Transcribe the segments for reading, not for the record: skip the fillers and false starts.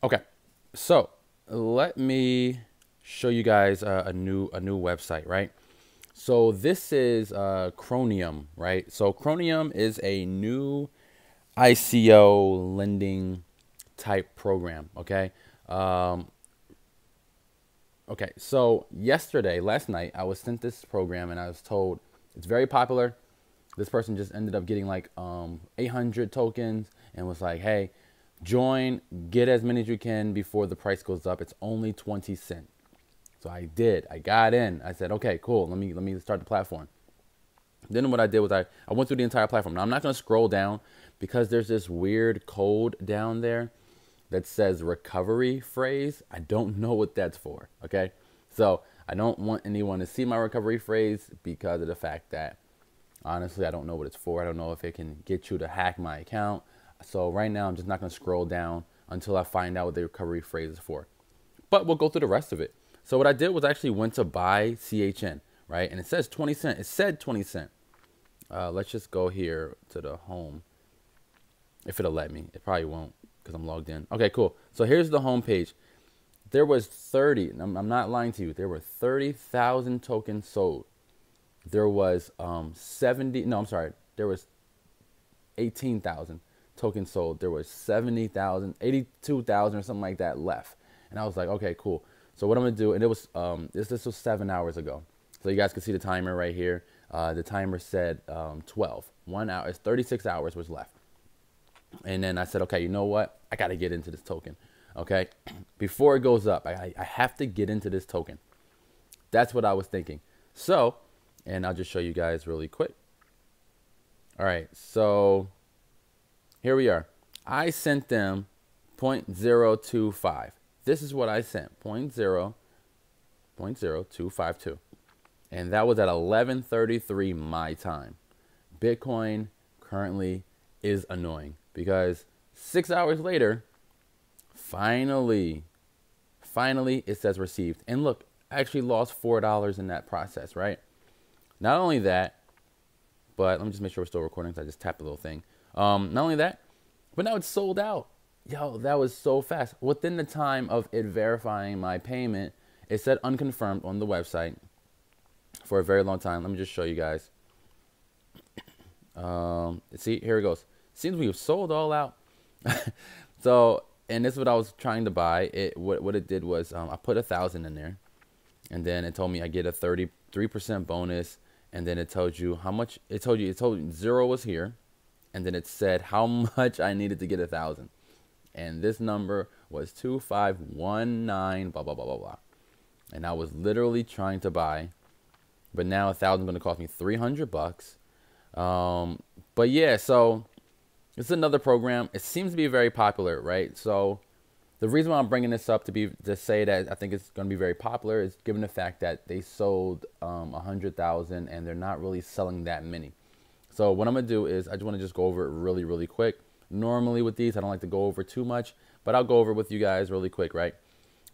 Okay, so let me show you guys a new website, right? So this is CHRONIUM, right? So CHRONIUM is a new ICO lending type program. Okay. Um, okay. So last night, I was sent this program and I was told it's very popular. This person just ended up getting like 800 tokens and was like, hey, join, get as many as you can before the price goes up. It's only 20 cents. So I did. I got in. I said, okay, cool. Let me start the platform. Then what I did was I went through the entire platform. Now I'm not going to scroll down because there's this weird code down there that says recovery phrase. I don't know what that's for. Okay. So I don't want anyone to see my recovery phrase because of the fact that honestly, I don't know what it's for. I don't know if it can get you to hack my account. So right now I'm just not going to scroll down until I find out what the recovery phrase is for. But we'll go through the rest of it. So what I did was actually went to buy CHN, right? And it says 20 cents. It said 20 cents. Let's just go here to the home. If it'll let me. It probably won't because I'm logged in. Okay, cool. So here's the home page. There was 30. I'm not lying to you. There were 30,000 tokens sold. There was 70. No, I'm sorry. There was 18,000 tokens sold. There was 70,000, 82,000 or something like that left. And I was like, okay, cool. So what I'm gonna do, and it was this was 7 hours ago. So you guys can see the timer right here. The timer said 12. 1 hour, it's 36 hours was left. And then I said, okay, you know what? I gotta get into this token. Okay, before it goes up, I have to get into this token. That's what I was thinking. So, and I'll just show you guys really quick. All right, so here we are. I sent them 0.025. This is what I sent, 0.0252. And that was at 11:33 my time. Bitcoin currently is annoying because 6 hours later, finally it says received. And look, I actually lost $4 in that process, right? Not only that, but let me just make sure we're still recording because I just tapped a little thing. Not only that, but now it's sold out. Yo, that was so fast. Within the time of it verifying my payment, it said unconfirmed on the website for a very long time. Let me just show you guys. See, here it goes. Seems we've sold all out. So, and this is what I was trying to buy. What it did was I put 1,000 in there, and then it told me I get a 33% bonus, and then it told you how much. It told you zero was here, and then it said how much I needed to get 1,000. And this number was 2519, blah, blah, blah, blah, blah. And I was literally trying to buy, but now 1,000 is going to cost me 300 bucks. But yeah, so it's another program. It seems to be very popular, right? So the reason why I'm bringing this up to say that I think it's going to be very popular is given the fact that they sold 100,000 and they're not really selling that many. So what I'm going to do is I just want to just go over it really, really quick. Normally with these, I don't like to go over too much, but I'll go over it with you guys really quick, right?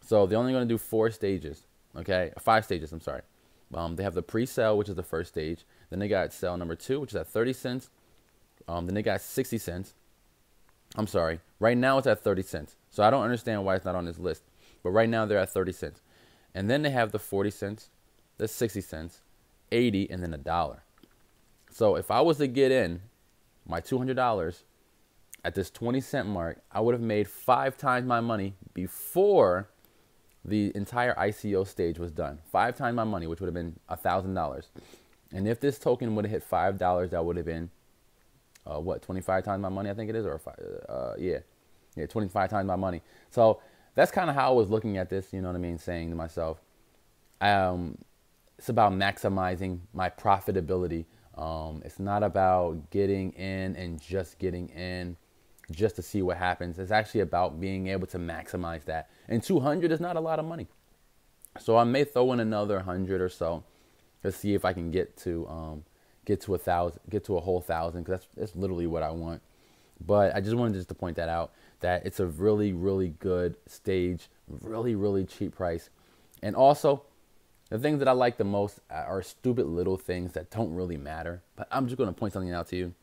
So they're only going to do 4 stages, okay? 5 stages, I'm sorry. They have the pre-sale, which is the first stage. Then they got sale number 2, which is at 30 cents. Then they got 60 cents. I'm sorry. Right now it's at 30 cents. So I don't understand why it's not on this list. But right now they're at 30 cents. And then they have the 40 cents, the 60 cents, 80, and then $1. So if I was to get in my $200 at this 20-cent mark, I would have made 5 times my money before the entire ICO stage was done. 5 times my money, which would have been $1,000. And if this token would have hit $5, that would have been, what, 25 times my money, I think it is, or yeah, 25 times my money. So that's kind of how I was looking at this, you know what I mean, saying to myself, it's about maximizing my profitability. It's not about getting in and just getting in just to see what happens. It's actually about being able to maximize that. And 200 is not a lot of money. So I may throw in another 100 or so to see if I can get to 1,000, get to a whole 1,000, because that's literally what I want. But I just wanted just to point that out, that it's a really, really good stage, really, really cheap price. And also, the things that I like the most are stupid little things that don't really matter. But I'm just going to point something out to you.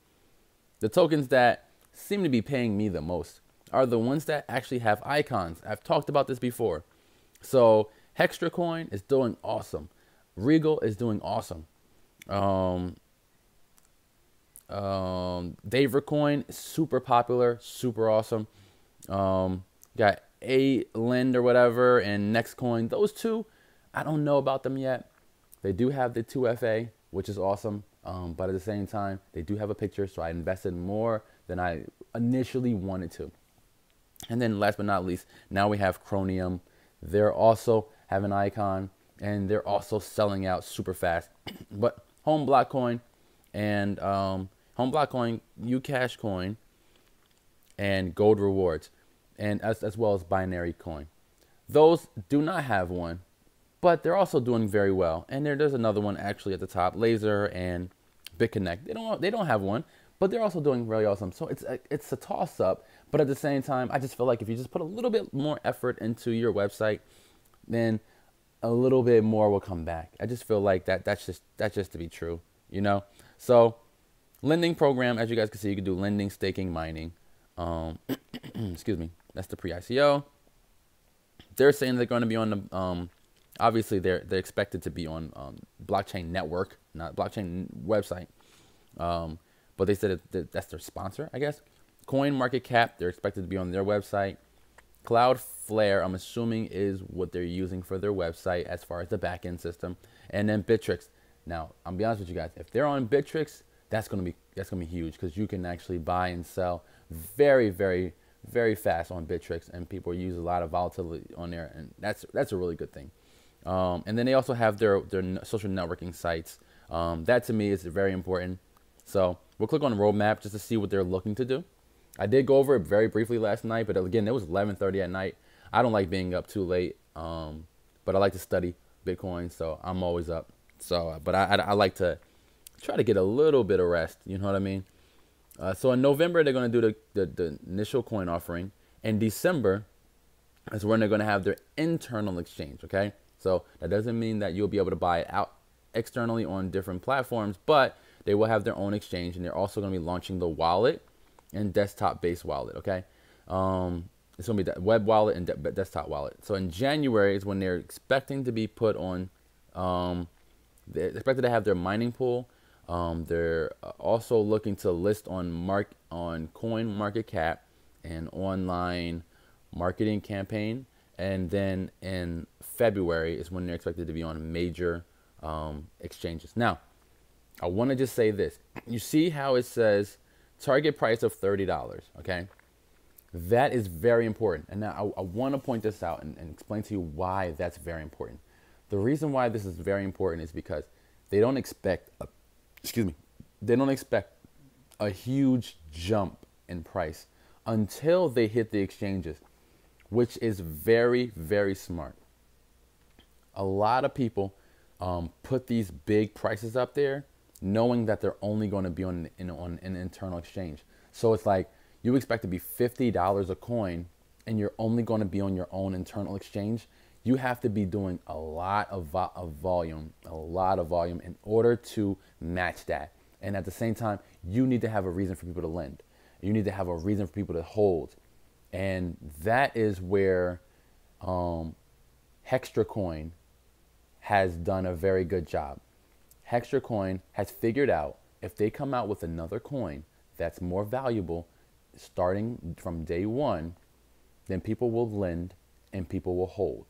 The tokens that seem to be paying me the most are the ones that actually have icons. I've talked about this before. So Hextra Coin is doing awesome. Regal is doing awesome. Daver Coin, super popular, super awesome. Got A Lend or whatever and Next Coin. Those two, I don't know about them yet. They do have the 2FA, which is awesome. But at the same time, they do have a picture, so I invested more than I initially wanted to. And then last but not least, now we have CHRONIUM. They're also have an icon, and they're also selling out super fast. But Home Block Coin and Home Block Coin, Ucash Coin, and Gold Rewards, and as well as Binary Coin. Those do not have one, but they're also doing very well. And there's another one actually at the top, Laser and BitConnect. They don't have one, but they're also doing really awesome. So it's a toss up, but at the same time, I just feel like if you just put a little bit more effort into your website, then a little bit more will come back. I just feel like that's just to be true, you know. So lending program, as you guys can see, you can do lending, staking, mining. Excuse me, that's the pre-ICO. They're saying they're going to be on the obviously they're expected to be on blockchain network, not blockchain website. But they said that's their sponsor, I guess. Coin Market Cap, they're expected to be on their website. Cloudflare, I'm assuming, is what they're using for their website as far as the backend system. And then Bittrex. Now, I'll be honest with you guys, if they're on Bittrex, that's gonna be huge, because you can actually buy and sell very, very, very fast on Bittrex, and people use a lot of volatility on there, and that's a really good thing. And then they also have their social networking sites. That to me is very important. So we'll click on the roadmap just to see what they're looking to do. I did go over it very briefly last night, but again, it was 11:30 at night. I don't like being up too late, but I like to study Bitcoin, so I'm always up. So, but I like to try to get a little bit of rest. You know what I mean? So in November, they're going to do the initial coin offering. In December is when they're going to have their internal exchange, okay? So that doesn't mean that you'll be able to buy it out externally on different platforms, but they will have their own exchange, and they're also going to be launching the wallet and desktop-based wallet, okay? It's going to be that web wallet and desktop wallet. So in January is when they're expecting to be put on, they're expected to have their mining pool. They're also looking to list on Coin Market Cap and online marketing campaign. And then in February is when they're expected to be on major exchanges. Now, I want to just say this. You see how it says target price of $30, okay? That is very important. And now I want to point this out and explain to you why that's very important. The reason why this is very important is because they don't expect, they don't expect a huge jump in price until they hit the exchanges, which is very, very smart. A lot of people put these big prices up there knowing that they're only going to be on an internal exchange. So it's like you expect to be $50 a coin and you're only going to be on your own internal exchange. You have to be doing a lot of volume in order to match that. And at the same time, you need to have a reason for people to lend. You need to have a reason for people to hold. And that is where Hextra Coin has done a very good job. Hextra Coin has figured out if they come out with another coin that's more valuable starting from day one, then people will lend and people will hold.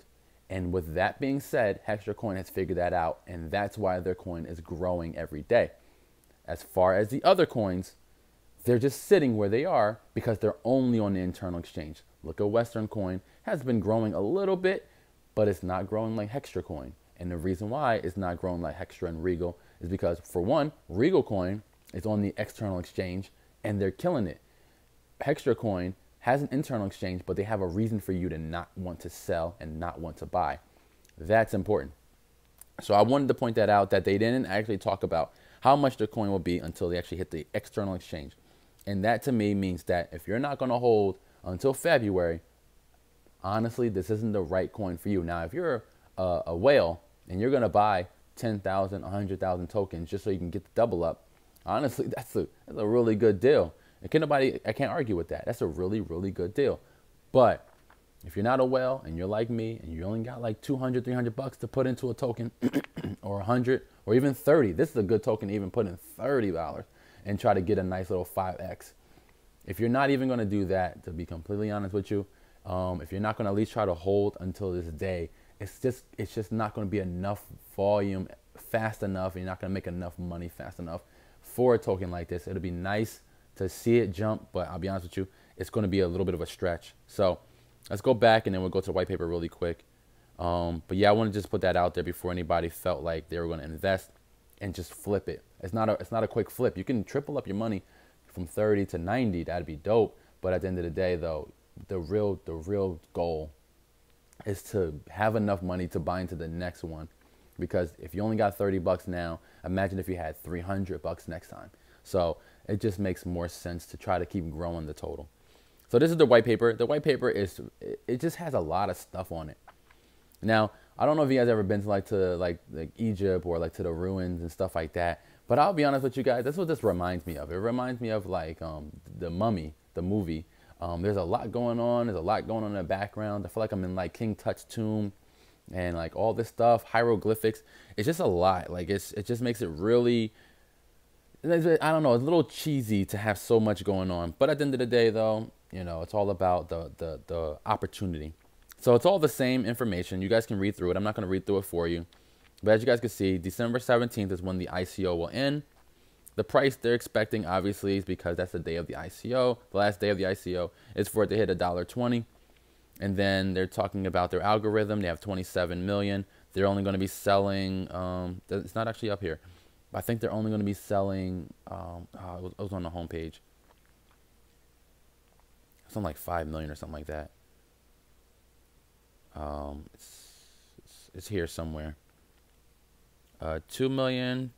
And with that being said, Hextra Coin has figured that out, and that's why their coin is growing every day. As far as the other coins, they're just sitting where they are because they're only on the internal exchange. Look at Western Coin, has been growing a little bit, but it's not growing like Hextra Coin. And the reason why it's not growing like Hextra and Regal is because, for one, Regal Coin is on the external exchange and they're killing it. Hextra Coin has an internal exchange, but they have a reason for you to not want to sell and not want to buy. That's important. So I wanted to point that out, that they didn't actually talk about how much their coin will be until they actually hit the external exchange. And that to me means that if you're not going to hold until February, honestly, this isn't the right coin for you. Now, if you're a whale and you're going to buy 10,000, 100,000 tokens just so you can get the double up, honestly, that's a really good deal. And I can't argue with that. That's a really, really good deal. But if you're not a whale and you're like me and you only got like 200, 300 bucks to put into a token or 100 or even 30, this is a good token to even put in $30 and try to get a nice little 5X. If you're not even going to do that, to be completely honest with you, if you're not going to at least try to hold until this day, it's just not going to be enough volume fast enough, and you're not going to make enough money fast enough for a token like this. It'll be nice to see it jump, but I'll be honest with you, it's going to be a little bit of a stretch. So let's go back and then we'll go to the white paper really quick. But yeah, I want to just put that out there before anybody felt like they were going to invest and just flip it. It's not a quick flip. You can triple up your money from 30 to 90. That'd be dope. But at the end of the day, though, the real goal is to have enough money to buy into the next one. Because if you only got 30 bucks now, imagine if you had 300 bucks next time. So it just makes more sense to try to keep growing the total. So this is the white paper. The white paper it just has a lot of stuff on it. Now, I don't know if you guys ever been to like Egypt or like to the ruins and stuff like that. But I'll be honest with you guys, that's what this reminds me of. It reminds me of like the Mummy, the movie. There's a lot going on. There's a lot going on in the background. I feel like I'm in like King Tut's tomb and like all this stuff, hieroglyphics. It's just a lot. Like it just makes it really, I don't know, it's a little cheesy to have so much going on. But at the end of the day, though, you know, it's all about the opportunity. So it's all the same information. You guys can read through it. I'm not going to read through it for you. But as you guys can see, December 17th is when the ICO will end. The price they're expecting, obviously, is because that's the day of the ICO. The last day of the ICO is for it to hit $1.20. And then they're talking about their algorithm. They have 27 million. They're only going to be selling, it's not actually up here. I think they're only going to be selling, it was on the homepage. Something like 5 million or something like that. It's here somewhere. 2 million,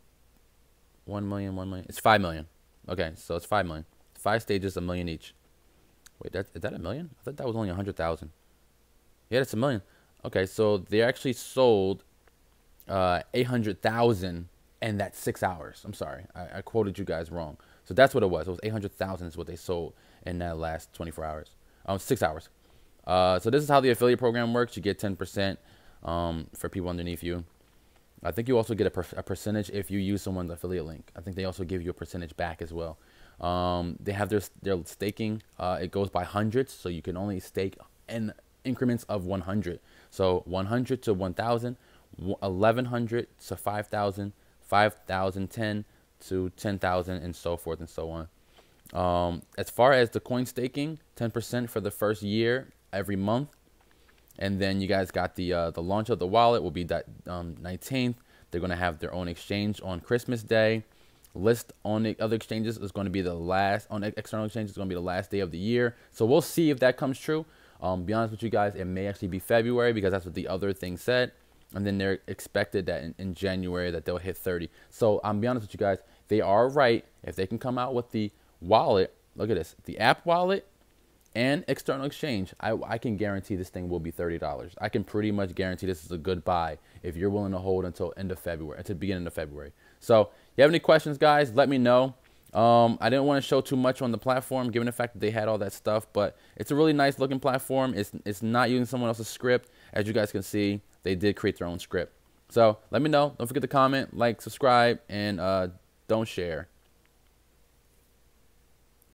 1 million, 1 million. It's 5 million. Okay, so it's 5 million. 5 stages, $1 million each. Wait, is that $1 million? I thought that was only 100,000. Yeah, that's $1 million. Okay, so they actually sold 800,000 in that 6 hours. I'm sorry, I quoted you guys wrong. So that's what it was. It was 800,000 is what they sold in that last 24 hours. 6 hours. So this is how the affiliate program works. You get 10% for people underneath you. I think you also get a percentage if you use someone's affiliate link. I think they also give you a percentage back as well. They have their staking. It goes by hundreds, so you can only stake in increments of 100. So 100 to 1,000, 1,100 to 5,000, 5,000, 10 to 10,000, and so forth and so on. As far as the coin staking, 10% for the first year every month. And then you guys got the launch of the wallet will be that 19th. They're going to have their own exchange on Christmas Day. List on the other exchanges is going to be the last, on external exchanges is going to be the last day of the year. So we'll see if that comes true. Be honest with you guys, it may actually be February because that's what the other thing said. And then they're expected that in January that they'll hit 30. So I'm be honest with you guys, they are right. If they can come out with the wallet, look at this, the app wallet and external exchange, I can guarantee this thing will be $30. I can pretty much guarantee this is a good buy if you're willing to hold until end of February, until the beginning of February. So if you have any questions, guys, let me know. I didn't want to show too much on the platform, given the fact that they had all that stuff, but it's a really nice looking platform. It's not using someone else's script. As you guys can see, they did create their own script. So let me know. Don't forget to comment, like, subscribe, and don't share.